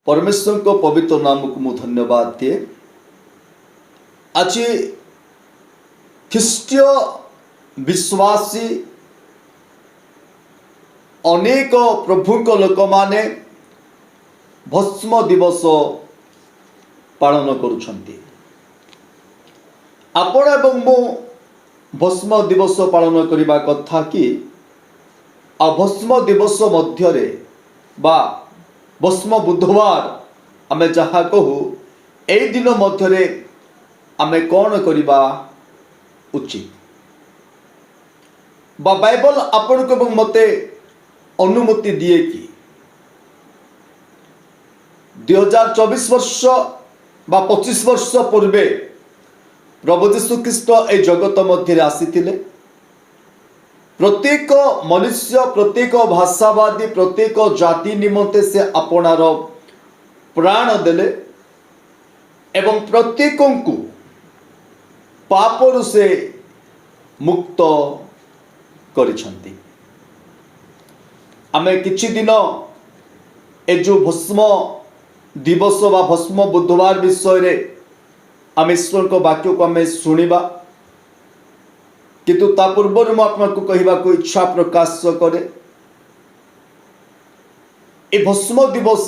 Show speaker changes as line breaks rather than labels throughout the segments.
परमेश्वर को पवित्र नाम को मु धन्यवाद दिए। आज ख्रीष्टीय विश्वासी अनेक प्रभु को लोक माने भस्म दिवस पालन करुछंती। आपण एवं मु भस्म दिवस पालन करिबा कथा कि आ भस्म दिवस मध्यरे बा भस्म बुधवार आमे जहा कहू ए दिन मध्यरे आमे कौन करिबा उचित बा बाइबल आपण को मते अनुमति दिए कि 2024 वर्ष बा 25 वर्ष पूर्वे प्रभु यीशु ख्रीष्ट ए जगत मध्य आसीथिले। प्रत्येक मनुष्य प्रत्येक भाषावादी प्रत्येक जाति निमंते से आपणार प्राण देले एवं प्रत्येक को पापरु से मुक्त करिछंती। आमे किछि दिन ए जो भस्म दिवस बा भस्म बुधवार विषय रे आम ईश्वर को वाक्य को आम शुणा किंतु ता पूर्व मु आपको कहवा को इच्छा प्रकाश करे। ए भस्म दिवस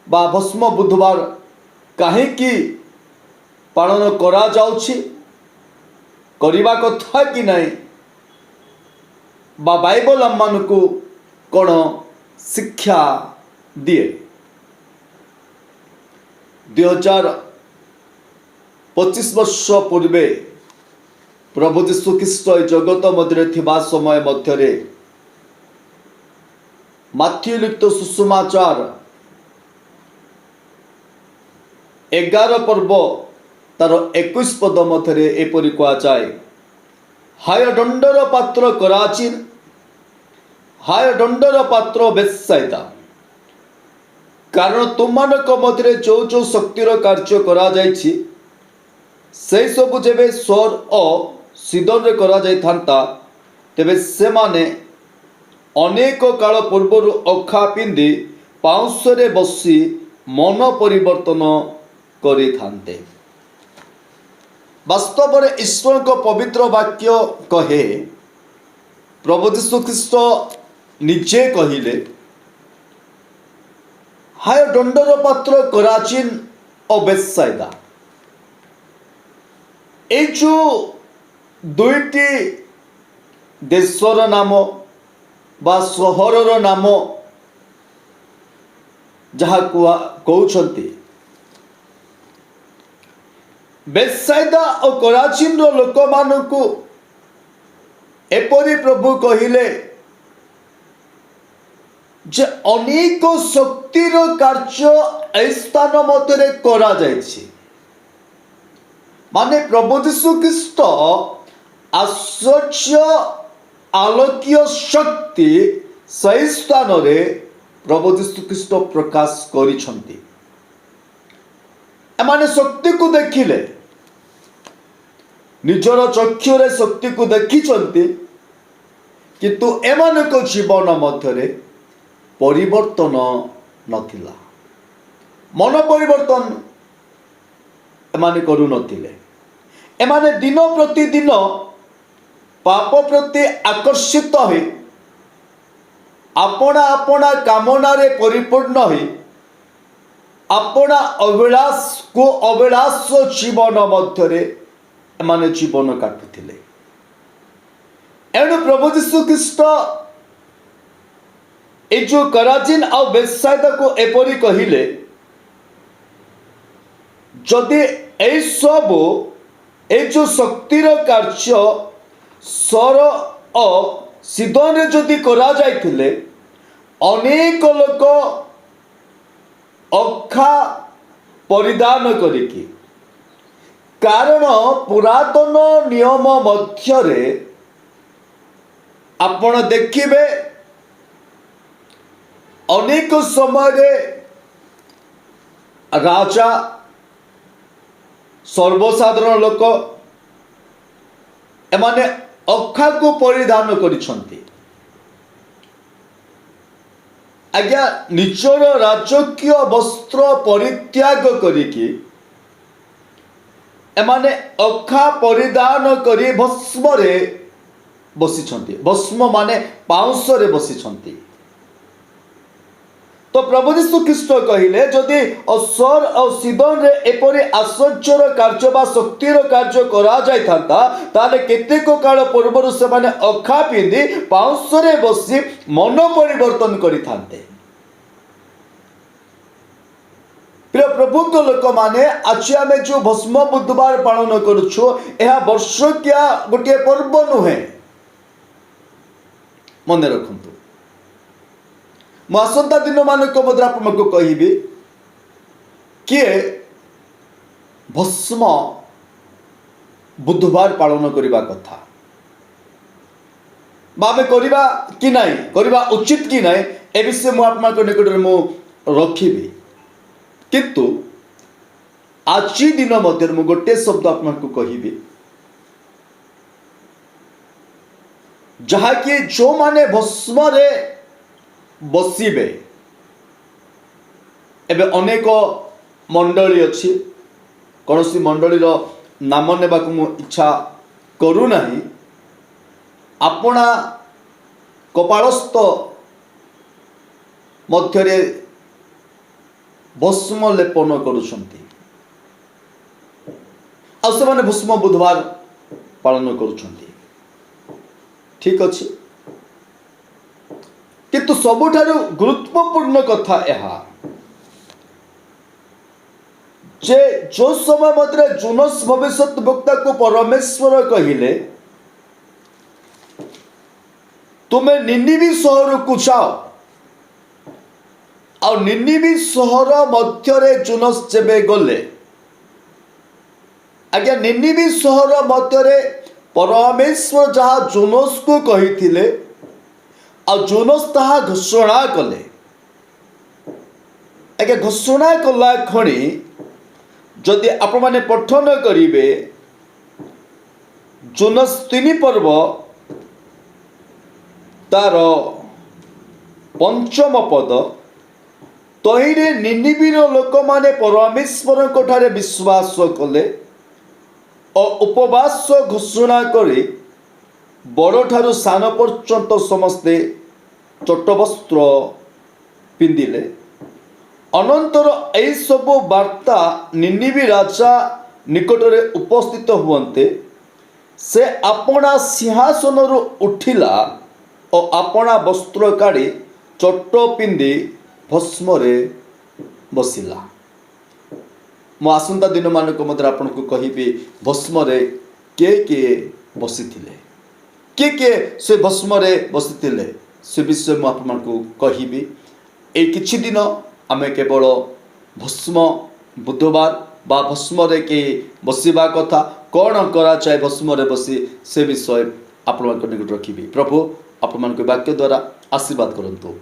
बा भस्म बुधवार कहीं पालन करा जाउछि करिबा कथा कि नहीं बा बाइबल आम मान को कौन शिक्षा दिए। 2025 वर्ष पूर्वे प्रभु यीशु ख्रीष्ट जगत मध्य थिबा समय मध्य माथ्यू लिखित सुसमाचार 11 पर्व तार 21 पद मध्य एपरि कहा जाए, हाय दंडर पात्र कराचिन, हाय दंडर पात्र बेत्साइदा, कारण तुमମାନଙ୍କ मध्य जो जो शक्तिर कार्य करा जाइछि से सब जेबे सोर और सीदन रे करा जाई थांता तेबे से माने अनेक काल पूर्वर अखा पिंधि पाउंसरे बसी मन परिवर्तन करी थांते। वास्तव में ईश्वर को पवित्र वाक्य कहे, प्रभु यीशु ख्रीष्ट निजे कहिले, हाय दंडर पात्र कराचिन और बेत्साइदा। ए जो दुईटी देशर नाम बा सहरर नाम जहा कहउछंती, बेत्साइदा और कराचिन रो लोक मानकु एपरि प्रभु कहिले जे अनेक शक्तिर कार्य स्थान मध्य करा जाइछि। माने प्रभु यीशु ख्रीष्ट आश्चर्य आलोक्य शक्ति सही स्थान रे प्रभु यीशु ख्रीष्ट प्रकाश करिछंती। एमाने शक्ति को देखिले निजर चक्षुरे शक्ति को देखिछंती किंतु एमानक जीवन मध्य परिवर्तन नथिला, मन परिवर्तन एमाने करू नथिले। एमाने दिन प्रतिदिन पाप प्रति आकर्षित हो अपना अपना कामना रे परिपूर्ण हो अपना अभिलाष को अभिलाष जीवन मध्य एमाने जीवन काटुथिले। एणु प्रभु यीशु ख्रीष्ट ए जो कराचिन आ बेत्साइदा को एपरि कहिले, जदि ए सब ए जो शक्तिर कार्य सर और सीदन रे जदि करा जाइथिले अनेक लोक अखा परिधान करिकी, कारण पुरातन नियम मध्य आपण देखिबे अनेक समय राजा सर्वसाधारण लोक एमाने अखा को परिधान करिछंती। आज्ञा निजर राजकीय वस्त्र परित्याग करिकी एमाने अखा परिधान करी भस्म रे बसी। भस्म माने पाउंस रे बसी। तो प्रभु यीशु ख्रीष्ट कहिले जदि असर और सीदन रे एपरि आश्चर्यर कार्य बा शक्तिर कार्य करा जाय थांता ताले केतेक काल पूर्व से माने अखा पिंदी पाउंस रे बसी मन परिवर्तन करि थांते। प्रिय प्रभु को लोक माने आज आम जो भस्म बुधवार पालन करुछु यह वर्षकिया गोटे पर्व नुहे। मन रखु मु आसंता दिन मानक मध्य आपको कहबी किए भस्म बुधवार पालन करने कथा आम करवा कि नहीं करवा उचित कि नहीं ए विषय मुझे निकट में मु रखी किंतु आज दिन मध्य मु गोटे शब्द आपको कहबी जहाँकि जो माने भस्म रे बसिबे एबे अनेक मंडली अच्छी कौन सी मंडलीर नाम नेबा मु इच्छा करू नहीं अपना कपालस्थ मध्यरे भस्म लेपन करुछंती आ से भस्म बुधवार पालन करुछंती। ठीक अच्छे किंतु सबुठारु गुरुत्वपूर्ण कथा यह जे जो समय मध्य जोनस भविष्यत वक्ता को परमेश्वर कहिले तुम्हें निनिवी सहर को जाओ और निनिवी सहर मध्य जोनस जेबे गले आज्ञा निनिवी सहर मध्य परमेश्वर जहाँ जोनस को कही और जोनस ताहा घोषणा कले आज्ञा घोषणा कला खणी जदि आपण माने पठन करिवे जोनस 3 पर्व तार 5म पद तहिरे निनिवीर लोक माने परमेश्वर कोठारे विश्वास कले और उपवास घोषणा करी बड़ ठारू सान पर्यंत समस्ते चट्टवस्त्र पिंधिले अनंतर यही सब वार्ता निनिवी राजा निकटरे उपस्थित हुए से अपना सिंहासन उठिला और अपना वस्त्र काढ़ी चट्ट पिंधि भस्म बसिला। मु आसंता दिन मानक मध्य आपको कहबी भस्म किए बसी किए से भस्म बसी से विषय मुझे कहबी। ए किछि दिन आमे केवल भस्म बुधवार बा भस्म के बसवा कथा कौन करा चाहे भस्म बसी से विषय आप निकट रखी। प्रभु आप वाक्य द्वारा आशीर्वाद करंतु।